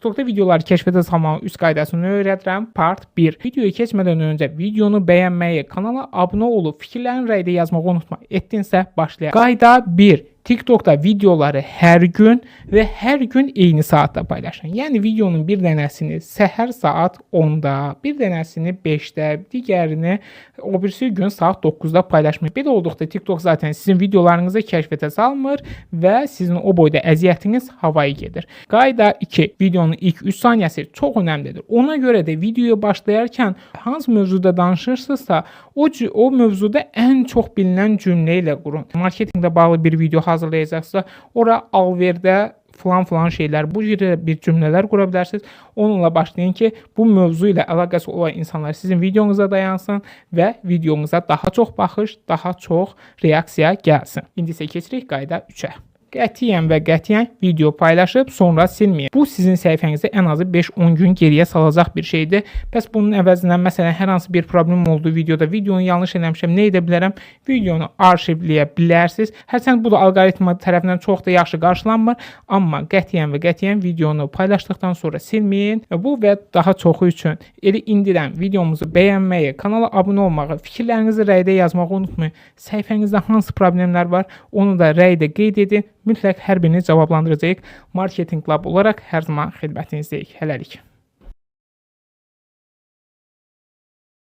TikTokda videoları kəşfətə salmağın üst qaydasını öyrədirəm. Part 1. Videoyu keçmədən öncə videonu bəyənməyi, kanala abunə olub fikirlərini rəydə yazmağı unutma. Etdinsə başlayaq. Qayda 1. TikTokda videoları hər gün və hər gün eyni saatda paylaşın. Yəni videonun bir dənəsini səhər saat 10-da, bir dənəsini 5-də, digərini o birisi gün saat 9-da paylaşmayın. Belə olduqda TikTok zaten sizin videolarınızı kəşfətə salmır və sizin o boyda əziyyətiniz havaya gedir. Qayda 2. Videonun ilk 3 saniyəsi çox önəmlidir. Ona görə də videoya başlayarkən hansı mövzuda danışırsınızsa, o mövzuda ən çox bilinən cümlə ilə qurun. Marketinqlə bağlı bir video hazırlayacaqsa, ora alverdə falan şeylər, bu cür bir cümlələr qura bilərsiniz. Onunla başlayın ki, bu mövzu ilə əlaqəsi olan insanlar sizin videonuza dayansın və videonuza daha çox baxış, daha çox reaksiya gəlsin. İndi isə keçirik qayda 3-ə. Qətiyyən və qətiyyən video paylaşıb sonra silməyin. Bu sizin səhifənizdə ən azı 5-10 gün geriyə salacaq bir şeydir. Bəs bunun əvəzindən məsələn hər hansı bir problem olduğu videoda videonu yanlış eləmişəm, nə edə bilərəm? Videonu arşivləyə bilərsiniz. Hərçənd bu da alqoritma tərəfindən çox da yaxşı qarşılanmır, amma qətiyyən və qətiyyən videonu paylaşdıqdan sonra silməyin. Bu və daha çoxu üçün elə indidən videomuzu bəyənməyi, kanala abunə olmağı, fikirlərinizi rəydə yazmağı unutmayın. Səhifənizdə hansı problemlər var, onu da rəydə qeyd edin. Mütləq hər birini cavablandıracağıq. Marketing Lab olaraq hər zaman xidmətinizdəyik. Hələlik.